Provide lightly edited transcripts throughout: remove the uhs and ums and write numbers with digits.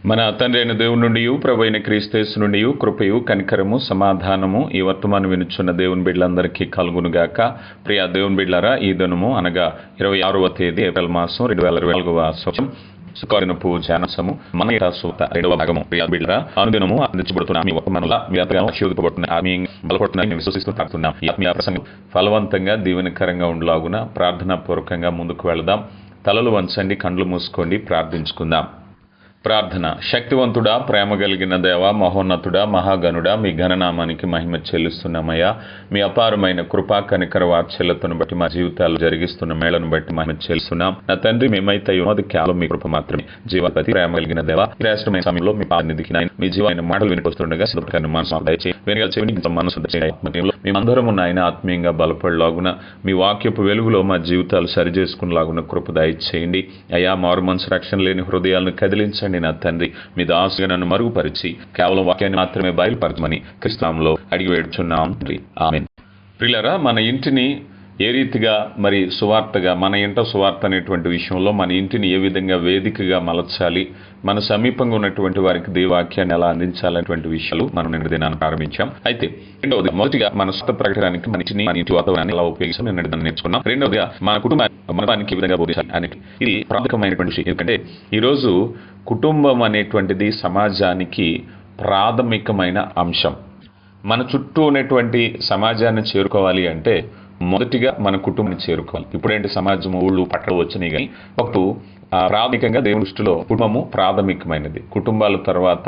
మన తండ్రి అయిన దేవుని నుండి ప్రభు అయిన క్రీస్తు నుండి కృపయు కనికరము సమాధానము ఈ వర్తమానం వినుచున్న దేవుని బిడ్డలందరికీ కలుగునుగాక. ప్రియ దేవుని బిడ్డలారా, ఈ దినము అనగా 26వ తేదీ ఏప్రిల్ మాసం 2024వ సంవత్సరం శుక్రవారపు ధ్యానసము మన సూత 2వ భాగము. ప్రియ బిడ్డలారా, అనుదినము అందించబడుతున్న మీ వర్తమానంలో మీ ఎంతగానో ఆశీర్వదింపబడుతున్న ఆత్మీయంగా బలపడుతున్నారని విశ్వసిస్తూ తాకుతున్నాం. ఈ ఆత్మీయ ప్రసంగం ఫలవంతంగా దీవెనకరంగా ఉండలాగున ప్రార్థనాపూర్వకంగా ముందుకు వెళదాం. తలలు వంచండి, కండ్లు మూసుకోండి, ప్రార్థించుకుందాం. ప్రార్థన. శక్తివంతుడా, ప్రేమ కలిగిన దేవ, మహోన్నతుడా, మహాగణుడా, మీ ఘననామానికి మహిమ చెల్లిస్తున్నామయ్యా. మీ అపారమైన కృపా కనికర వాత్సల్యతను బట్టి మా జీవితాలు జరిగిస్తున్న మేళను బట్టి మహిమ చెల్లిస్తున్నాం. నా తండ్రి, మేమైతే అది కేవలం మీ కృప మాత్రమే. జీవపతి, ప్రేమ కలిగిన దేవ, శ్రేష్టమైన సమయంలో మీ పాదనిధికి మీ జీవమైన మాటలు వినిపిస్తుండగా సిద్ధపడిన మనసు దయచేసి మనసు మేమందరము నాయన ఆత్మీయంగా బలపడలాగున మీ వాక్యపు వెలుగులో మా జీవితాలు సరిచేసుకునేలాగున కృప దయచేయండి అయ్యా. మారు మనసు రక్షణ లేని హృదయాలను కదిలించండి నా తండ్రి. మీ దాసుగా నన్ను మరుగుపరిచి కేవలం వాక్యాన్ని మాత్రమే బయలుపరచమని క్రీస్తునామములో అడిగి వేడుచున్నాం తండ్రి, ఆమేన్. ప్రియులారా, మన ఇంటిని ఏ రీతిగా మరి సువార్తగా, మన ఇంట సువార్త అనేటువంటి విషయంలో మన ఇంటిని ఏ విధంగా వేదికగా మలచాలి, మన సమీపంగా ఉన్నటువంటి వారికి దేవాక్యాన్ని ఎలా అందించాలనేటువంటి విషయాలు మనం నిన్న దినాన్ని ప్రారంభించాం. అయితే రెండవది, మొదటిగా మన స్వత ప్రకటనకి మన ఇంటి వాతావరణాన్ని ఎలా ఉపయోగించాం నిన్న దినాన్ని నేర్చుకున్నాం. రెండవదిగా మన కుటుంబానికి ఏ విధంగా బోధించాలి అనేది ఇది ప్రాథమికమైనటువంటి విషయం. ఎందుకంటే ఈరోజు కుటుంబం అనేటువంటిది సమాజానికి ప్రాథమికమైన అంశం. మన చుట్టూ ఉన్నటువంటి సమాజాన్ని చేరుకోవాలి అంటే మొదటిగా మన కుటుంబాన్ని చేరుకోవాలి. ఇప్పుడేంటి సమాజం, ఊళ్ళు, పట్టణాలు వచ్చినాయి, కానీ ఒకటి ప్రాథమికంగా దేవుని దృష్టిలో కుటుంబము ప్రాథమికమైనది. కుటుంబాల తర్వాత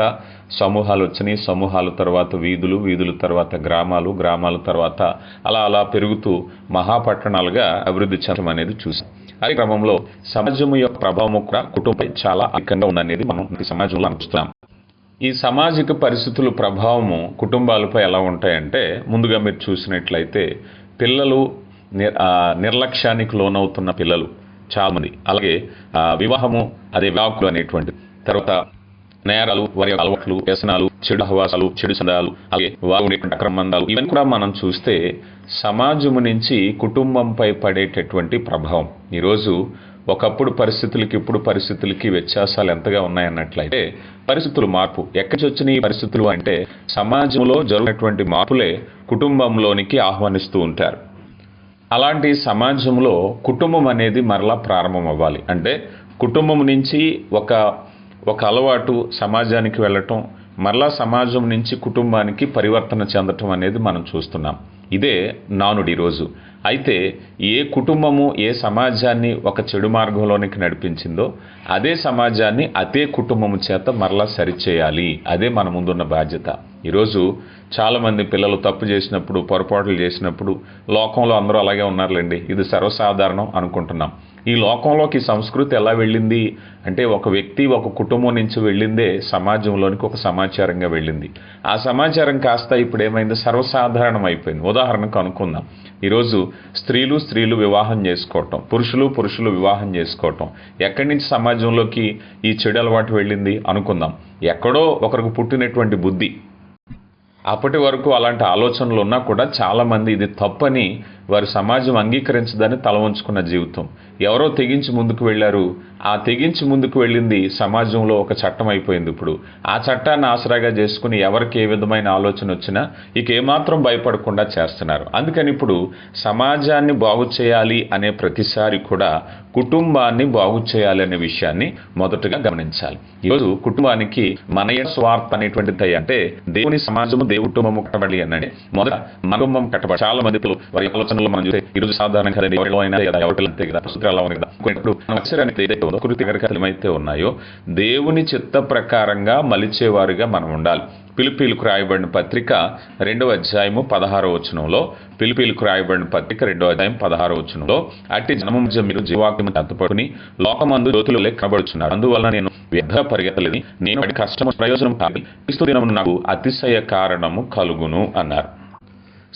సమూహాలు వచ్చినాయి, సమూహాల తర్వాత వీధులు, వీధుల తర్వాత గ్రామాలు, గ్రామాల తర్వాత అలా అలా పెరుగుతూ మహాపట్టణాలుగా అభివృద్ధి చెందడం అనేది చూసాం. అదే క్రమంలో సమాజం యొక్క ప్రభావం కూడా కుటుంబంపై చాలా అధికంగా ఉందనేది మనం ఈ సమాజంలో అనుకుంటున్నాం. ఈ సామాజిక పరిస్థితుల ప్రభావము కుటుంబాలపై ఎలా ఉంటాయంటే, ముందుగా మీరు చూసినట్లయితే పిల్లలు నిర్లక్ష్యానికి లోనవుతున్న పిల్లలు చాలామంది, అలాగే వివాహము అదే వివాహకులు అనేటువంటి తర్వాత నేరాలు, వారి అలవాట్లు, వ్యసనాలు, చెడు హవాసాలు, చెడు సందాలు, అలాగే వారు ఉండేటువంటి అక్రమందాలు, ఇవన్నీ కూడా మనం చూస్తే సమాజము నుంచి కుటుంబంపై పడేటటువంటి ప్రభావం. ఈరోజు ఒకప్పుడు పరిస్థితులకి ఇప్పుడు పరిస్థితులకి వ్యత్యాసాలు ఎంతగా ఉన్నాయన్నట్లయితే పరిస్థితులు మార్పు ఎక్కడి వచ్చిన ఈ పరిస్థితులు అంటే సమాజంలో జరుగుతున్నటువంటి మార్పులే కుటుంబంలోనికి ఆహ్వానిస్తూ ఉంటారు. అలాంటి సమాజంలో కుటుంబం అనేది మరలా ప్రారంభం అవ్వాలి అంటే కుటుంబం నుంచి ఒక అలవాటు సమాజానికి వెళ్ళటం, మరలా సమాజం నుంచి కుటుంబానికి పరివర్తన చెందటం అనేది మనం చూస్తున్నాం. ఇదే నానుడి ఈరోజు. అయితే ఏ కుటుంబము ఏ సమాజాన్ని ఒక చెడు మార్గంలోనికి నడిపించిందో అదే సమాజాన్ని అదే కుటుంబము చేత మరలా సరిచేయాలి. అదే మన ముందున్న బాధ్యత. ఈరోజు చాలామంది పిల్లలు తప్పు చేసినప్పుడు, పొరపాట్లు చేసినప్పుడు లోకంలో అందరూ అలాగే ఉన్నారులేండి, ఇది సర్వసాధారణం అనుకుంటున్నాం. ఈ లోకంలోకి సంస్కృతి ఎలా వెళ్ళింది అంటే ఒక వ్యక్తి ఒక కుటుంబం నుంచి వెళ్ళిందే సమాజంలోనికి ఒక సమాచారంగా వెళ్ళింది. ఆ సమాచారం కాస్త ఇప్పుడు ఏమైంది, సర్వసాధారణం అయిపోయింది. ఉదాహరణకు అనుకుందాం, ఈరోజు స్త్రీలు వివాహం చేసుకోవటం, పురుషులు వివాహం చేసుకోవటం, ఎక్కడి నుంచి సమాజంలోకి ఈ చెడు అలవాటు వెళ్ళింది అనుకుందాం. ఎక్కడో ఒకరికి పుట్టినటువంటి బుద్ధి, అప్పటి వరకు అలాంటి ఆలోచనలు ఉన్నా కూడా చాలామంది ఇది తప్పని వారి సమాజం అంగీకరించదని తల వంచుకున్న జీవితం. ఎవరో తెగించి ముందుకు వెళ్ళారు, ఆ తెగించి ముందుకు వెళ్ళింది సమాజంలో ఒక చట్టం అయిపోయింది. ఇప్పుడు ఆ చట్టాన్ని ఆసరాగా చేసుకుని ఎవరికి ఏ విధమైన ఆలోచన వచ్చినా ఇక ఏమాత్రం భయపడకుండా చేస్తున్నారు. అందుకని ఇప్పుడు సమాజాన్ని బాగు చేయాలి అనే ప్రతిసారి కూడా కుటుంబాన్ని బాగు చేయాలి అనే విషయాన్ని మొదటగా గమనించాలి. ఈరోజు కుటుంబానికి మన స్వార్థ అనేటువంటిది అంటే దేవుని సమాజము, దేవుని కుటుంబము కట్టబడి అనండి. మొదట మన కుటుంబం కట్టబడి చాలా మంది వారి ఆలోచనలో మనం చూస్తే ఈరోజు సాధారణంగా కదండి, ఎవరిలో అయినా కదా, ఎవరి అంతే కదా, పుస్తకాలు అలా ఉన్నాయి కదా. ఇప్పుడు అక్షరానికి ఏదైతే ఉందో ఏమైతే ఉన్నాయో దేవుని చిత్త ప్రకారంగా మలిచేవారుగా మనం ఉండాలి. పిలిపిలకు రాయబడిన పత్రిక 2వ అధ్యాయము 16వ వచనంలో, పిలిపిలకు రాయబడిన పత్రిక 2వ అధ్యాయం 16వ వచనంలో, అట్టి జనము మధ్య మీరు జీవాక్యము తత్తుపట్టుకుని లోకమందు జ్యోతులే కనబడుచున్నారు. అందువల్ల నేను వ్యర్థ పరిగెత్తలేదు, నేను వాటి కష్టము ప్రయోజనం కాదు, క్రీస్తు దినమున నాకు అతిశయ కారణము కలుగును అన్నారు.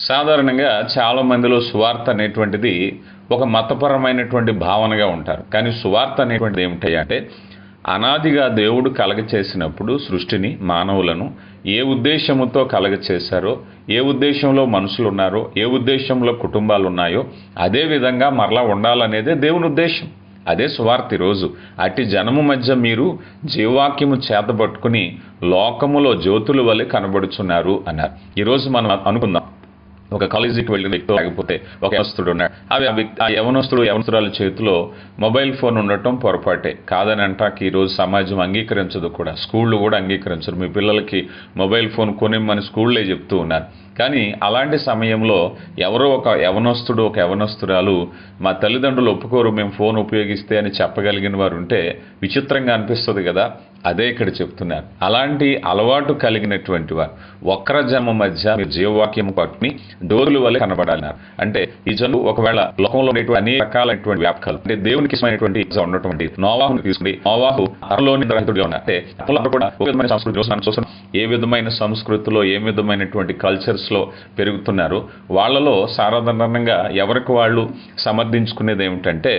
సాధారణంగా చాలా మందిలో సువార్త అనేటువంటిది ఒక మతపరమైనటువంటి భావనగా ఉంటారు. కానీ సువార్త అనేటువంటిది ఏమిటంటే అనాదిగా దేవుడు కలగచేసినప్పుడు సృష్టిని, మానవులను ఏ ఉద్దేశముతో కలగచేశారో, ఏ ఉద్దేశంలో మనుషులు ఉన్నారో, ఏ ఉద్దేశంలో కుటుంబాలు ఉన్నాయో అదే విధంగా మరలా ఉండాలనేదే దేవుని ఉద్దేశం. అదే సువార్త ఈరోజు. అట్టి జనము మధ్య మీరు జీవవాక్యము చేతబట్టుకుని లోకములో జ్యోతుల వలె కనబడుచున్నారు అన్నారు. ఈరోజు మనం అనుకుందాం, ఒక కాలేజీకి వెళ్ళిన వ్యక్తి, లేకపోతే ఒక యవనస్తుడు ఉన్నాడు. ఆ యవనస్తురాల చేతిలో మొబైల్ ఫోన్ ఉండటం పొరపాటే కాదని అంటాకి ఈరోజు సమాజం అంగీకరించదు కూడా, స్కూళ్ళు కూడా అంగీకరించరు. మీ పిల్లలకి మొబైల్ ఫోన్ కొనిమ్మని స్కూళ్ళే చెప్తూ ఉన్నారు. కానీ అలాంటి సమయంలో ఎవరో ఒక యవనస్తుడు, ఒక యవనస్తురాలు మా తల్లిదండ్రులు ఒప్పుకోరు మేము ఫోన్ ఉపయోగిస్తే అని చెప్పగలిగిన వారు ఉంటే విచిత్రంగా అనిపిస్తుంది కదా. అదే ఇక్కడ చెప్తున్నారు. అలాంటి అలవాటు కలిగినటువంటి వారు వక్ర జన్మ మధ్య మీరు జీవవాక్యం పట్టుకుని డోర్లు వల్ల కనబడాలన్నారు. అంటే ఈ జనులు ఒకవేళ లోకంలో ఉండేటువంటి అనేక రకాలైనటువంటి వ్యాపకాలు, అంటే దేవునికి ఇష్టమైనటువంటి ఉన్నటువంటి నోవాహును తీసుకుని, నోవాహు అరలోని రహితుడిగా ఉన్నారు. అంటే అప్పుడు కూడా ఒక విధమైన సంస్కృతి చూస్తున్నాం. ఏ విధమైన సంస్కృతిలో, ఏ విధమైనటువంటి కల్చర్స్ లో పెరుగుతున్నారు. వాళ్ళలో సాధారణంగా ఎవరికి వాళ్ళు సమర్థించుకునేది ఏమిటంటే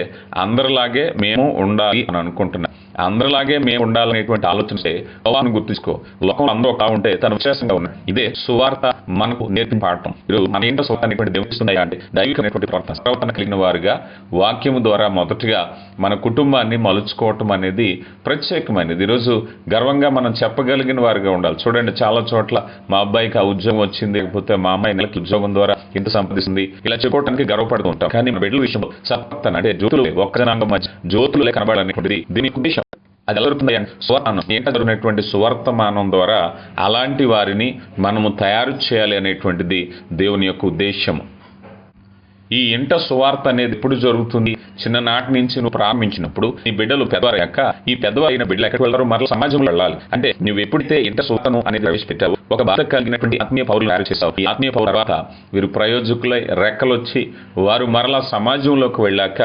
అందరిలాగే మేము ఉండాలి అని అనుకుంటున్నాం. అందరిలాగే మేము ఉండాలనేటువంటి ఆలోచన లోకాన్ని గుర్తించుకో. లోకంలో అందరూ ఒక ఉంటే తను విశేషంగా ఉన్నాడు. ఇదే సువార్త మనకు నేర్పిన పాఠం. ఈరోజు మన ఏంటో సువార్త అనేటువంటి దేవుస్తున్నాయా అంటే దైవికమైనటువంటి ప్రవర్తన కలిగిన వారుగా వాక్యము ద్వారా మొదటిగా మన కుటుంబాన్ని మలుచుకోవటం అనేది ప్రత్యేకమైనది. ఈరోజు గర్వంగా మనం చెప్పగలిగిన వారుగా ఉండాలి. చూడండి, చాలా చోట్ల మా అబ్బాయికి ఆ ఉద్యోగం వచ్చింది, లేకపోతే మా అమ్మాయి నెలకి ఉద్యోగం ద్వారా ఇంత సంపాదిస్తుంది, ఇలా చెప్పుకోవడానికి గర్వపడుతూ ఉంటాం. కానీ మన బిడ్డల విషయంలో సత్ప్రవర్తన అంటే జ్యోతులు, ఒక్క జనాంగం మధ్య జ్యోతులు కనబడాలనేటువంటిది దీనికి ఉద్దేశం. అది ఎలా జరుగుతుంది అంటే సువర్తమానం, ఏంట జరిగినటువంటి సువర్తమానం ద్వారా అలాంటి వారిని మనము తయారు చేయాలి అనేటువంటిది దేవుని యొక్క ఉద్దేశం. ఈ ఇంట సువార్త అనేది ఎప్పుడు జరుగుతుంది? చిన్ననాటి నుంచి నువ్వు ప్రారంభించినప్పుడు నీ బిడ్డలు పెద్దవారయ్యాక ఈ పెద్దవారైన బిడ్డలు ఎక్కడికి వెళ్తారు? మరలా సమాజంలో వెళ్ళాలి. అంటే నువ్వు ఎప్పుడైతే ఇంట సువార్తను అనేది ప్రవేశపెట్టావు, ఒక బాధ కలిగినటువంటి ఆత్మీయ పౌరులు తయారు చేస్తావు. ఈ ఆత్మీయ పౌరుల తర్వాత వీరు ప్రయోజకులై రెక్కలొచ్చి వారు మరలా సమాజంలోకి వెళ్ళాక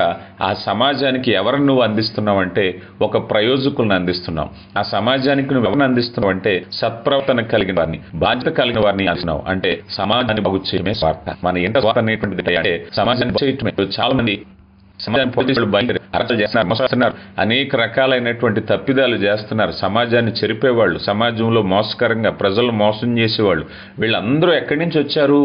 ఆ సమాజానికి ఎవరిని నువ్వు అందిస్తున్నావు అంటే ఒక ప్రయోజకులను అందిస్తున్నావు. ఆ సమాజానికి నువ్వు ఎవరిని అందిస్తున్నావు అంటే సత్ప్రవర్తన కలిగిన వారిని, బాధ్యత కలిగిన వారిని అందిస్తున్నావు. అంటే సమాజాన్ని బాగు చేయడమే స్వార్థ. మన ఇంట స్వార్థ అనేటువంటిది అంటే సమాజాన్ని చేయటమే. చాలా మంది సమాజాన్ని పోలీసులు బయలుదేరి అరెస్టులు చేస్తున్నారు, మోసస్తున్నారు, అనేక రకాలైనటువంటి తప్పిదాలు చేస్తున్నారు. సమాజాన్ని చెరిపేవాళ్ళు, సమాజంలో మోసకరంగా ప్రజలు మోసం చేసేవాళ్ళు, వీళ్ళందరూ ఎక్కడి నుంచి వచ్చారు?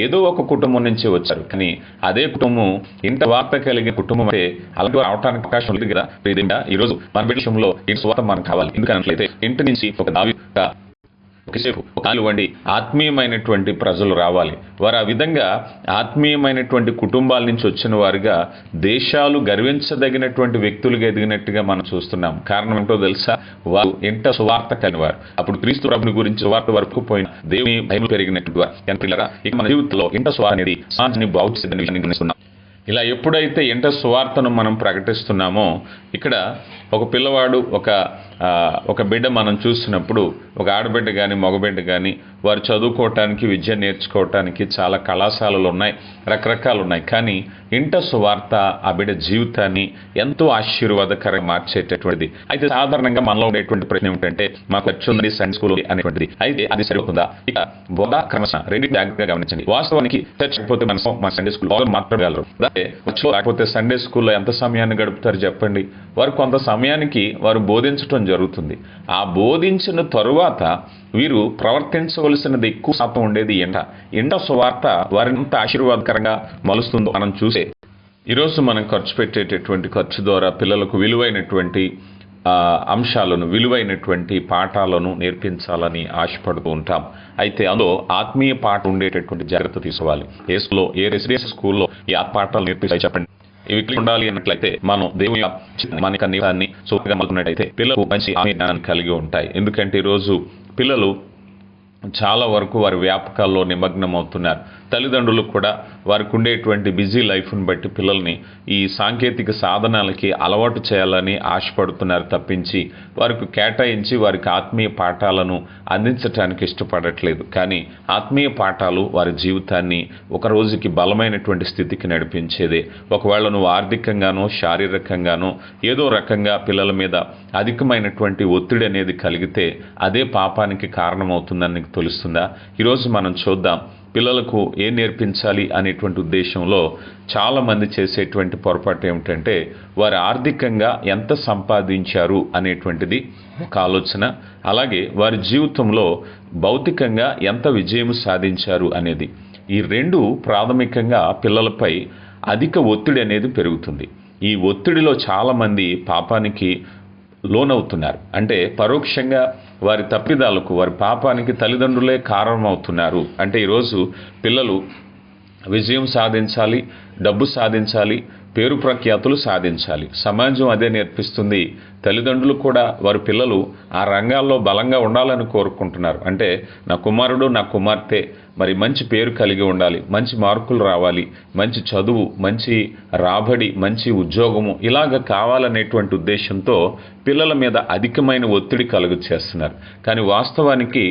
ఏదో ఒక కుటుంబం నుంచి వచ్చారు. కానీ అదే కుటుంబం ఇంత వార్త కలిగిన కుటుంబం అంటే అలాంటి రావడానికి అవకాశం లేదు కదా. ఈరోజు మన విషయంలో ఇంటి స్వార్థం మనకు కావాలి. ఎందుకనట్లయితే ఇంటి నుంచి ఒక దావీదుగా ఒకసేపు కానివ్వండి ఆత్మీయమైనటువంటి ప్రజలు రావాలి. వారు ఆ విధంగా ఆత్మీయమైనటువంటి కుటుంబాల నుంచి వచ్చిన వారుగా దేశాలు గర్వించదగినటువంటి వ్యక్తులుగా ఎదిగినట్టుగా మనం చూస్తున్నాం. కారణం ఏంటో తెలుసా? వారు ఇంట సువార్త కలిగినవారు. అప్పుడు క్రీస్తు ప్రభుని గురించి సువార్త వరకు పోయిన దేవుని భయం పెరిగినట్టు వారు. ఇక మన జీవితంలో ఇంట సువార్త అనేది సమాజాన్ని బాగు చేసేదని విషయాన్ని గమనిస్తున్నాం. ఇలా ఎప్పుడైతే ఇంట సువార్తను మనం ప్రకటిస్తున్నామో, ఇక్కడ ఒక పిల్లవాడు, ఒక బిడ్డ మనం చూసినప్పుడు, ఒక ఆడబిడ్డ కానీ మగబిడ్డ కానీ వారు చదువుకోవటానికి, విద్య నేర్చుకోవటానికి చాలా కళాశాలలు ఉన్నాయి, రకరకాలు ఉన్నాయి. కానీ ఇంట సువార్త ఆ బిడ్డ జీవితాన్ని ఎంతో ఆశీర్వాదకరంగా మార్చేటటువంటిది. అయితే సాధారణంగా మనలో ఉండేటువంటి ప్రశ్న ఏమిటంటే, మాకు వచ్చి సండే స్కూల్ అనేటువంటిది. అయితే అది సరిపోతుందా? ఇక బోధ క్రమశ రెండు జాగ్రత్తగా గమనించండి. వాస్తవానికి చర్చకపోతే మన సండే స్కూల్ మాట్లాడగలరు. లేకపోతే సండే స్కూల్లో ఎంత సమయాన్ని గడుపుతారు చెప్పండి? వారు కొంత సమయానికి వారు బోధించటం జరుగుతుంది. ఆ బోధించిన తరువాత వీరు ప్రవర్తించవలసినది ఎక్కువ శాతం ఉండేది ఇంట సువార్త వారిని ఎంత ఆశీర్వాదకరంగా మలుస్తుందో మనం చూసే. ఈరోజు మనం ఖర్చు పెట్టేటటువంటి ఖర్చు ద్వారా పిల్లలకు విలువైనటువంటి అంశాలను, విలువైనటువంటి పాఠాలను నేర్పించాలని ఆశపడుతూ ఉంటాం. అయితే అందులో ఆత్మీయ పాఠం ఉండేటటువంటి జాగ్రత్త తీసుకోవాలి. ఏ రెసిడెన్షియల్ స్కూల్లో ఈ పాఠాలు నేర్పిస్తాయి చెప్పండి? ఇవి ఉండాలి అన్నట్లయితే మనం దేవుని మనకి నీతాన్ని సూపర్గా మలుకున్నట్టయితే పిల్లలకు మంచి ఆత్మీయ జ్ఞానాన్ని కలిగి ఉంటాయి. ఎందుకంటే ఈరోజు పిల్లలు చాలా వరకు వారి వ్యాపకాల్లో నిమగ్నం అవుతున్నారు. తల్లిదండ్రులు కూడా వారికి ఉండేటువంటి బిజీ లైఫ్ను బట్టి పిల్లల్ని ఈ సాంకేతిక సాధనాలకి అలవాటు చేయాలని ఆశపడుతున్నారు తప్పించి వారికి కేటాయించి వారికి ఆత్మీయ పాఠాలను అందించడానికి ఇష్టపడట్లేదు. కానీ ఆత్మీయ పాఠాలు వారి జీవితాన్ని ఒక రోజుకి బలమైనటువంటి స్థితికి నడిపించేదే. ఒకవేళ నువ్వు ఆర్థికంగానో శారీరకంగానో ఏదో రకంగా పిల్లల మీద అధికమైనటువంటి ఒత్తిడి అనేది కలిగితే అదే పాపానికి కారణమవుతుందని నీకు తెలుస్తుందా? ఈరోజు మనం చూద్దాం. పిల్లలకు ఏం నేర్పించాలి అనేటువంటి ఉద్దేశంలో చాలామంది చేసేటువంటి పొరపాటు ఏమిటంటే వారు ఆర్థికంగా ఎంత సంపాదించారు అనేటువంటిది ఒక ఆలోచన, అలాగే వారి జీవితంలో భౌతికంగా ఎంత విజయం సాధించారు అనేది. ఈ రెండు ప్రాథమికంగా పిల్లలపై అధిక ఒత్తిడి అనేది పెరుగుతుంది. ఈ ఒత్తిడిలో చాలామంది పాపానికి లోనవుతున్నారు. అంటే పరోక్షంగా వారి తప్పిదాలకు, వారి పాపానికి తల్లిదండ్రులే కారణమవుతున్నారు. అంటే ఈరోజు పిల్లలు విజయం సాధించాలి, డబ్బు సాధించాలి, పేరు ప్రఖ్యాతులు సాధించాలి. సమాజం అదే నేర్పిస్తుంది. తల్లిదండ్రులు కూడా వారి పిల్లలు ఆ రంగాల్లో బలంగా ఉండాలని కోరుకుంటున్నారు. అంటే నా కుమారుడు, నా కుమార్తె మరి మంచి పేరు కలిగి ఉండాలి, మంచి మార్కులు రావాలి, మంచి చదువు, మంచి రాబడి, మంచి ఉద్యోగము ఇలాగ కావాలనేటువంటి ఉద్దేశంతో పిల్లల మీద అధికమైన ఒత్తిడి కలుగు చేస్తున్నారు. కానీ వాస్తవానికి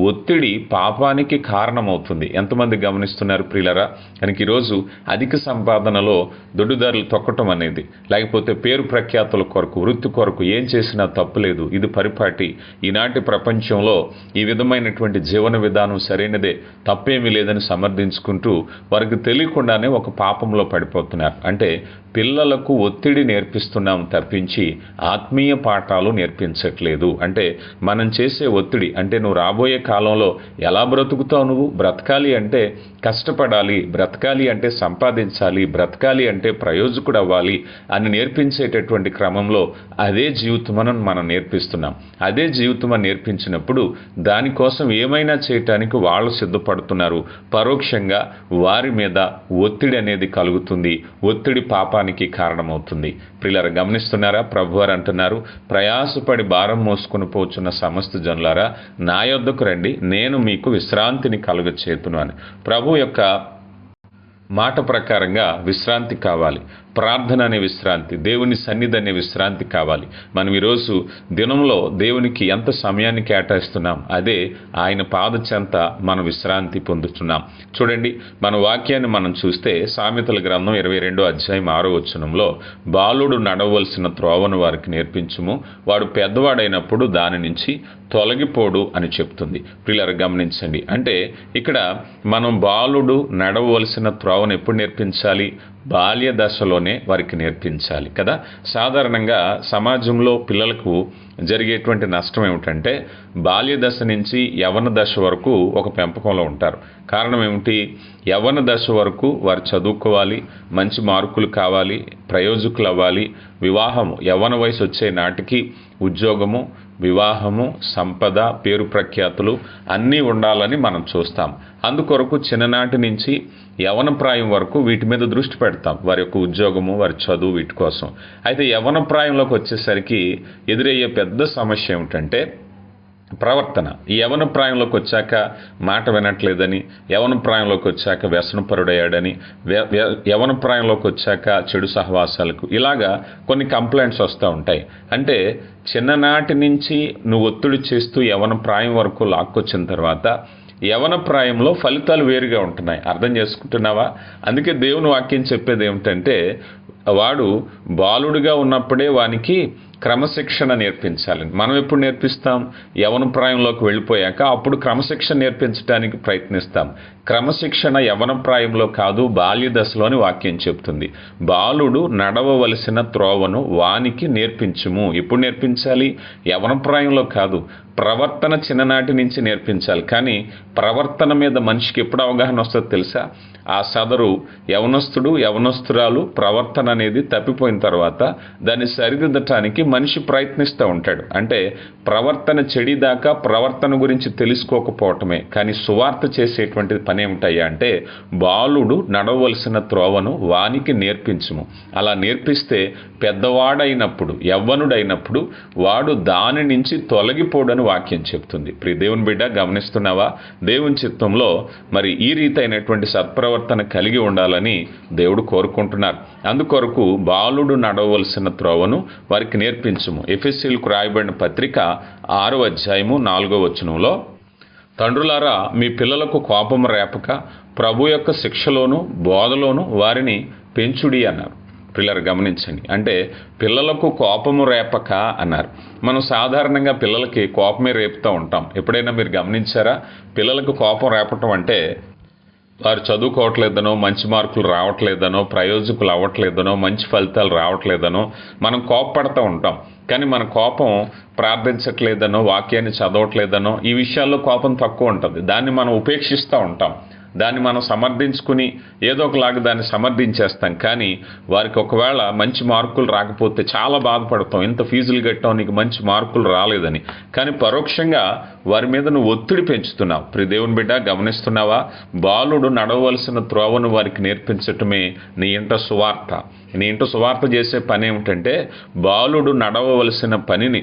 ఒత్తిడి పాపానికి కారణమవుతుంది. ఎంతమంది గమనిస్తున్నారు ప్రియులరా? కనుక ఈరోజు అధిక సంపాదనలో దొడ్డుదారులు తొక్కటం అనేది, లేకపోతే పేరు ప్రఖ్యాతుల కొరకు, వృత్తి కొరకు ఏం చేసినా తప్పులేదు, ఇది పరిపాటి. ఈనాటి ప్రపంచంలో ఈ విధమైనటువంటి జీవన విధానం సరైనదే, తప్పేమీ లేదని సమర్థించుకుంటూ వారికి తెలియకుండానే ఒక పాపంలో పడిపోతున్నారు. అంటే పిల్లలకు ఒత్తిడి నేర్పిస్తున్నాం తప్పించి ఆత్మీయ పాఠాలు నేర్పించట్లేదు. అంటే మనం చేసే ఒత్తిడి అంటే నువ్వు రాబోయే కాలంలో ఎలా బ్రతుకుతావు, నువ్వు బ్రతకాలి అంటే కష్టపడాలి, బ్రతకాలి అంటే సంపాదించాలి, బ్రతకాలి అంటే ప్రయోజకుడు అవ్వాలి అని నేర్పించేటటువంటి క్రమంలో అదే జీవితమని మనం నేర్పిస్తున్నాం. అదే జీవితం అని నేర్పించినప్పుడు దానికోసం ఏమైనా చేయటానికి వాళ్ళు సిద్ధపడుతున్నారు. పరోక్షంగా వారి మీద ఒత్తిడి అనేది కలుగుతుంది. ఒత్తిడి పాపానికి కారణమవుతుంది. ప్రియులారా, గమనిస్తున్నారా? ప్రభువారు అంటున్నారు, ప్రయాసపడి భారం మోసుకుని పోచున్న సమస్త జనులారా నా యొద్దకు రండి, నేను మీకు విశ్రాంతిని కలుగచేతును అని. ప్రభు యొక్క మాట ప్రకారంగా విశ్రాంతి కావాలి. ప్రార్థన అనే విశ్రాంతి, దేవుని సన్నిధి అనే విశ్రాంతి కావాలి. మనం ఈరోజు దినంలో దేవునికి ఎంత సమయాన్ని కేటాయిస్తున్నాం, అదే ఆయన పాద చెంత మనం విశ్రాంతి పొందుతున్నాం. చూడండి, మన వాక్యాన్ని మనం చూస్తే సామెతల గ్రంథం 22వ అధ్యాయం 6వ వచనంలో బాలుడు నడవలసిన త్రోవను వారికి నేర్పించుము, వాడు పెద్దవాడైనప్పుడు దాని నుంచి తొలగిపోడు అని చెప్తుంది. ప్రియులారా, గమనించండి. అంటే ఇక్కడ మనం బాలుడు నడవలసిన త్రోవను ఎప్పుడు నేర్పించాలి? బాల్య దశలోనే వారికి నేర్పించాలి కదా. సాధారణంగా సమాజంలో పిల్లలకు జరిగేటువంటి నష్టం ఏమిటంటే బాల్య దశ నుంచి యవ్వన దశ వరకు ఒక పెంపకంలో ఉంటారు. కారణం ఏమిటి? యవ్వన దశ వరకు వారు చదువుకోవాలి, మంచి మార్కులు కావాలి, ప్రయోజకులు అవ్వాలి, వివాహము యవ్వన వయసు వచ్చే నాటికి ఉద్యోగము, వివాహము, సంపద, పేరు ప్రఖ్యాతులు అన్నీ ఉండాలని మనం చూస్తాం. అందుకొరకు చిన్ననాటి నుంచి యవ్వన ప్రాయం వరకు వీటి మీద దృష్టి పెడతాం, వారి యొక్క ఉద్యోగము, వారి చదువు, వీటి కోసం. అయితే యవ్వన ప్రాయంలోకి వచ్చేసరికి ఎదురయ్యే పెద్ద సమస్య ఏమిటంటే ప్రవర్తన. ఈ యవ్వన ప్రాయంలోకి వచ్చాక మాట వినట్లేదని, యవ్వన ప్రాయంలోకి వచ్చాక వ్యసనపరుడయ్యాడని, యవ్వన ప్రాయంలోకి వచ్చాక చెడు సహవాసాలకు, ఇలాగా కొన్ని కంప్లైంట్స్ వస్తూ ఉంటాయి. అంటే చిన్ననాటి నుంచి నువ్వు ఒత్తిడి చేస్తూ యవ్వన ప్రాయం వరకు లాక్కొచ్చిన తర్వాత యవ్వన ప్రాయంలో ఫలితాలు వేరుగా ఉంటున్నాయి. అర్థం చేసుకుంటున్నావా? అందుకే దేవుని వాక్యం చెప్పేది ఏమిటంటే వాడు బాలుడిగా ఉన్నప్పుడే వానికి క్రమశిక్షణ నేర్పించాలి. మనం ఎప్పుడు నేర్పిస్తాం? యవ్వన ప్రాయంలోకి వెళ్ళిపోయాక అప్పుడు క్రమశిక్షణ నేర్పించడానికి ప్రయత్నిస్తాం. క్రమశిక్షణ యవ్వన ప్రాయంలో కాదు, బాల్య దశలోని వాక్యం చెప్తుంది. బాలుడు నడవవలసిన త్రోవను వానికి నేర్పించుము. ఎప్పుడు నేర్పించాలి? యవ్వన ప్రాయంలో కాదు, ప్రవర్తన చిన్ననాటి నుంచి నేర్పించాలి. కానీ ప్రవర్తన మీద మనిషికి ఎప్పుడు అవగాహన వస్తుందో తెలుసా? ఆ సదరు యవనస్తుడు, యవనస్తురాలు ప్రవర్తన అనేది తప్పిపోయిన తర్వాత దాన్ని సరిదిద్దటానికి మనిషి ప్రయత్నిస్తూ ఉంటాడు. అంటే ప్రవర్తన చెడిదాకా ప్రవర్తన గురించి తెలుసుకోకపోవటమే. కానీ సువార్త చేసేటువంటి పని ఏమిటయ్యా అంటే బాలుడు నడవలసిన త్రోవను వానికి నేర్పించుము. అలా నేర్పిస్తే పెద్దవాడైనప్పుడు, యవ్వనుడైనప్పుడు వాడు దాని నుంచి తొలగిపోడని వాక్యం చెప్తుంది. ప్రియ దేవుని బిడ్డ, గమనిస్తున్నావా? దేవుని చిత్తంలో మరి ఈ రీతి అయినటువంటి సత్ప్రవర్తన కలిగి ఉండాలని దేవుడు కోరుకుంటున్నారు. అందుకొరకు బాలుడు నడవలసిన త్రోవను వారికి నేర్పించుము. ఎఫెసీయులకు రాయబడిన పత్రిక 6వ అధ్యాయము 4వ వచనంలో తండ్రులారా మీ పిల్లలకు కోపం రేపక ప్రభు యొక్క శిక్షలోను బోధలోను వారిని పెంచుడి అన్నారు. పిల్లలు గమనించండి. అంటే పిల్లలకు కోపము రేపక అన్నారు. మనం సాధారణంగా పిల్లలకి కోపమే రేపుతూ ఉంటాం. ఎప్పుడైనా మీరు గమనించారా? పిల్లలకు కోపం రేపటం అంటే వారు చదువుకోవట్లేదనో, మంచి మార్కులు రావట్లేదనో, ప్రయోజకులు అవ్వట్లేదనో, మంచి ఫలితాలు రావట్లేదనో మనం కోపపడుతూ ఉంటాం. కానీ మన కోపం ప్రార్థించట్లేదనో, వాక్యాన్ని చదవట్లేదనో ఈ విషయాల్లో కోపం తక్కువ ఉంటుంది. దాన్ని మనం ఉపేక్షిస్తూ ఉంటాం. దాన్ని మనం సమర్థించుకుని ఏదో ఒకలాగా దాన్ని సమర్థించేస్తాం. కానీ వారికి ఒకవేళ మంచి మార్కులు రాకపోతే చాలా బాధపడతాం, ఇంత ఫీజులు కట్టాం నీకు మంచి మార్కులు రాలేదని. కానీ పరోక్షంగా వారి మీద నువ్వు ఒత్తిడి పెంచుతున్నావు. ప్రియ దేవుని బిడ్డ, గమనిస్తున్నావా? బాలుడు నడవలసిన త్రోవను వారికి నేర్పించటమే నీ ఇంట సువార్త. నీ ఇంట సువార్త చేసే పని ఏమిటంటే బాలుడు నడవవలసిన పనిని,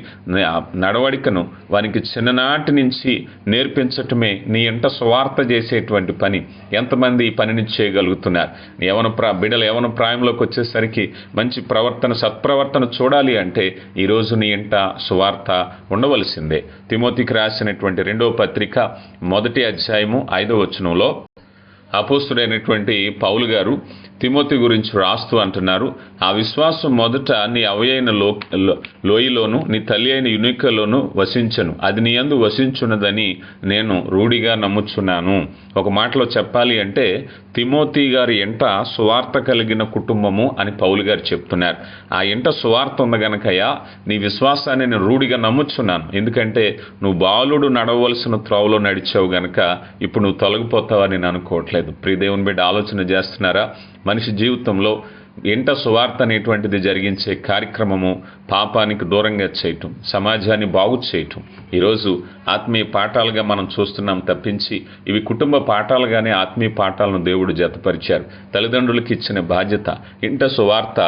నడవడికను వారికి చిన్ననాటి నుంచి నేర్పించటమే నీ ఇంట సువార్త చేసేటువంటి పని. ఎంతమంది ఈ పనిని చేయగలుగుతున్నారు? బిడ్డలు యవన ప్రాయంలోకి వచ్చేసరికి మంచి ప్రవర్తన, సత్ప్రవర్తన చూడాలి అంటే ఈరోజు నీ ఇంట సువార్త ఉండవలసిందే. తిమోతికి రాసినటువంటి 2వ పత్రిక 1వ అధ్యాయము 5వ వచనంలో అపోస్తుడైనటువంటి పౌలు గారు తిమోతి గురించి రాస్తూ అంటున్నారు, ఆ విశ్వాసం మొదట నీ అవయైన లోయలోను నీ తల్లి అయిన యునికలోను వసించను, అది నీ యందు వసించున్నదని నేను రూఢిగా నమ్ముచున్నాను. ఒక మాటలో చెప్పాలి అంటే తిమోతి గారి ఎంట సువార్త కలిగిన కుటుంబము అని పౌలు గారు చెప్తున్నారు. ఆ ఎంట సువార్త ఉంది గనకయ్యా నీ విశ్వాసాన్ని నేను రూఢిగా నమ్ముచున్నాను. ఎందుకంటే నువ్వు బాలుడు నడవలసిన త్రోవలో నడిచావు గనక ఇప్పుడు నువ్వు తొలగిపోతావని నేను అనుకోవట్లేదు. ప్రియ దేవుని బిడ్డ, ఆలోచన చేస్తున్నారా? మనిషి జీవితంలో ఎంట సువార్త అనేటువంటిది జరిగించే కార్యక్రమము పాపానికి దూరంగా చేయటం, సమాజాన్ని బాగు చేయటం ఈరోజు ఆత్మీయ పాఠాలుగా మనం చూస్తున్నాం తప్పించి ఇవి కుటుంబ పాఠాలుగానే ఆత్మీయ పాఠాలను దేవుడు జతపరిచారు. తల్లిదండ్రులకు ఇచ్చిన బాధ్యత. ఇంట సువార్త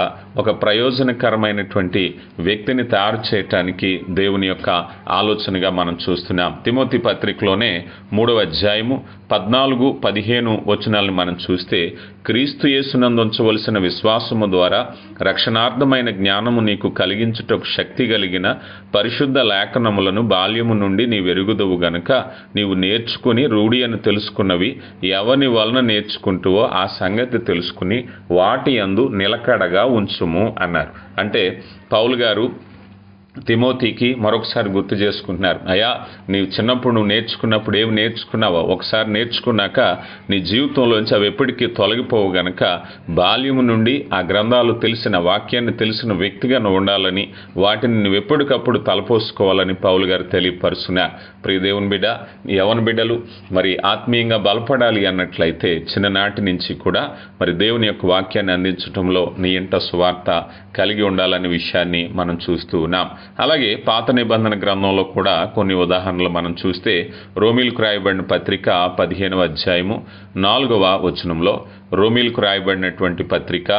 ఒక ప్రయోజనకరమైనటువంటి వ్యక్తిని తయారు చేయటానికి దేవుని యొక్క ఆలోచనగా మనం చూస్తున్నాం. తిమోతి పత్రికలోనే 3వ అధ్యాయము 14, 15 వచనాలను మనం చూస్తే, క్రీస్తు యేసునందు ఉంచవలసిన విశ్వాసము ద్వారా రక్షణార్థమైన జ్ఞానము నీకు కలిగించుటకు శక్తి కలిగిన పరిశుద్ధ లేఖనములను బాల్యము నుండి నీ వెరుగుదవు గనుక నీవు నేర్చుకుని రూఢి అని తెలుసుకున్నవి ఎవని వలన నేర్చుకుంటువో ఆ సంగతి తెలుసుకుని వాటి యందు నిలకడగా ఉంచుము అన్నారు. అంటే పౌలు గారు తిమోతికి మరొకసారి గుర్తు చేసుకుంటున్నారు, అయ్యా నీవు చిన్నప్పుడు నువ్వు నేర్చుకున్నప్పుడు ఏమి నేర్చుకున్నావో ఒకసారి నేర్చుకున్నాక నీ జీవితంలోంచి అవి ఎప్పటికీ తొలగిపోవు గనక బాల్యము నుండి ఆ గ్రంథాలు తెలిసిన, వాక్యాన్ని తెలిసిన వ్యక్తిగా నువ్వు ఉండాలని, వాటిని నువ్వు ఎప్పటికప్పుడు తలపోసుకోవాలని పౌలు గారు తెలియపరుస్తున్నారు. ప్రియ దేవుని బిడ్డ, యవన బిడ్డలు మరి ఆత్మీయంగా బలపడాలి అన్నట్లయితే చిన్ననాటి నుంచి కూడా మరి దేవుని యొక్క వాక్యాన్ని అందించడంలో నీ ఇంట సువార్త కలిగి ఉండాలనే విషయాన్ని మనం చూస్తూ ఉన్నాం. అలాగే పాత నిబంధన గ్రంథంలో కూడా కొన్ని ఉదాహరణలు మనం చూస్తే రోమీలకు రాయబడిన పత్రిక 15వ అధ్యాయము 4వ వచనంలో, రోమీలకు రాయబడినటువంటి పత్రిక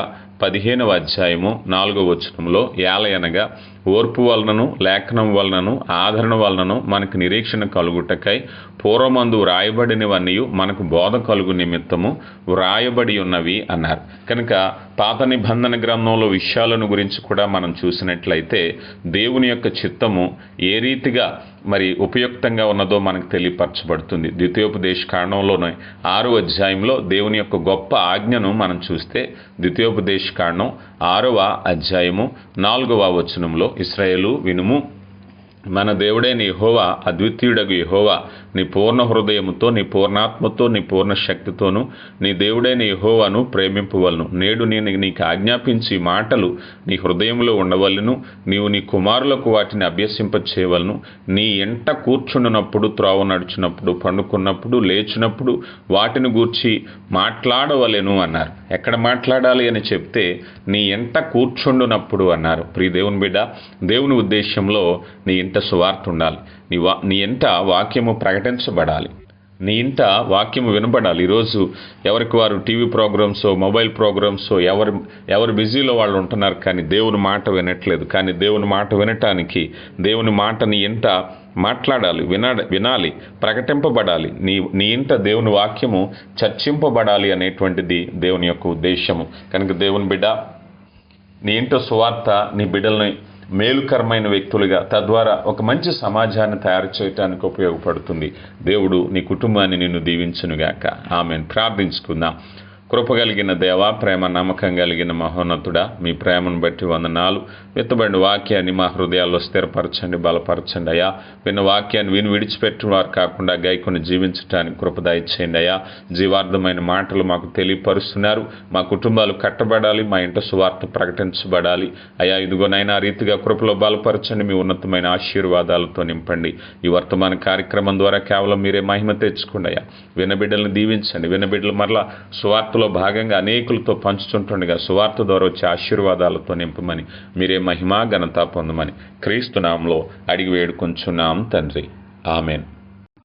15వ అధ్యాయము 4వ వచనంలో, ఏలయనగా ఓర్పు వలనను లేఖనం వలనను ఆదరణ వలనను మనకు నిరీక్షణ కలుగుటకై పూర్వమందు వ్రాయబడినవన్నీ మనకు బోధ కలుగు నిమిత్తము వ్రాయబడి ఉన్నవి అన్నారు. కనుక పాత నిబంధన గ్రంథంలో విషయాలను గురించి కూడా మనం చూసినట్లయితే దేవుని యొక్క చిత్తము ఏ రీతిగా మరి ఉపయుక్తంగా ఉన్నదో మనకు తెలియపరచబడుతుంది. ద్వితీయోపదేశ కాండంలోనే 6వ అధ్యాయంలో దేవుని యొక్క గొప్ప ఆజ్ఞను మనం చూస్తే ద్వితీయోపదేశ కాండం 6వ అధ్యాయము 4వ వచనంలో, ఇశ్రాయేలు వినుము, మన దేవుడైన యెహోవా అద్వితీయుడగు యెహోవా నీ పూర్ణ హృదయముతో నీ పూర్ణాత్మతో నీ పూర్ణ శక్తితోనూ నీ దేవుడైన యెహోవాను ప్రేమింపవలను. నేడు నేను నీకు ఆజ్ఞాపించి మాటలు నీ హృదయంలో ఉండవలను. నీవు నీ కుమారులకు వాటిని అభ్యసింపచేయవలను. నీ ఎంట కూర్చున్నప్పుడు, త్రోవ నడుచున్నప్పుడు, పండుకున్నప్పుడు, లేచినప్పుడు వాటిని గూర్చి మాట్లాడవలెను అన్నారు. ఎక్కడ మాట్లాడాలి అని చెప్తే నీ ఎంట కూర్చుండునప్పుడు అన్నారు. ప్రియ దేవుని బిడ్డ, దేవుని ఉద్దేశంలో నీ ఇంట సువార్త ఉండాలి. నీ ఇంట వాక్యము ప్రకటించబడాలి. నీ ఇంట వాక్యము వినబడాలి. ఈరోజు ఎవరికి వారు టీవీ ప్రోగ్రామ్స్, మొబైల్ ప్రోగ్రామ్స్, ఎవరు బిజీలో వాళ్ళు ఉంటున్నారు, కానీ దేవుని మాట వినట్లేదు. కానీ దేవుని మాట వినటానికి దేవుని మాట నీ ఇంట మాట్లాడాలి, వినాలి, ప్రకటింపబడాలి. నీ ఇంట దేవుని వాక్యము చర్చింపబడాలి అనేటువంటిది దేవుని యొక్క ఉద్దేశము. కనుక దేవుని బిడ్డ, నీ ఇంట సువార్త నీ బిడ్డల్ని మేలుకరమైన వ్యక్తులుగా, తద్వారా ఒక మంచి సమాజాన్ని తయారు చేయడానికి ఉపయోగపడుతుంది. దేవుడు నీ కుటుంబాన్ని నిన్ను దీవించునుగాక. ఆమెన్. ప్రార్థించుకుందాం. కృప కలిగిన దేవ, ప్రేమ నమ్మకం కలిగిన మహోన్నతుడా, మీ ప్రేమను బట్టి వందనాలు. విత్తబడిన వాక్యాన్ని మా హృదయాల్లో స్థిరపరచండి, బలపరచండి అయ్యా. విన్న వాక్యాన్ని విడిచిపెట్టిన వారు కాకుండా గైకొని జీవించడానికి కృప దయచేయండి అయ్యా. జీవార్థమైన మాటలు మాకు తెలియపరుస్తున్నారు. మా కుటుంబాలు కట్టబడాలి, మా ఇంట సువార్త ప్రకటించబడాలి అయ్యా. ఇదిగోనైనా రీతిగా కృపలో బలపరచండి, మీ ఉన్నతమైన ఆశీర్వాదాలతో నింపండి. ఈ వర్తమాన కార్యక్రమం ద్వారా కేవలం మీరే మహిమ తెచ్చుకోండి అయ్యా. వినబిడ్డలను దీవించండి. వినబిడ్డలు మరలా సువార్తలో భాగంగా అనేకులతో పంచుతుంటుండగా సువార్త ద్వారా వచ్చే ఆశీర్వాదాలతో నింపమని, మీరే మహిమ ఘనత పొందమని క్రీస్తు నామములో అడిగి వేడుకొంచున్నాం తండ్రి. ఆమెన్.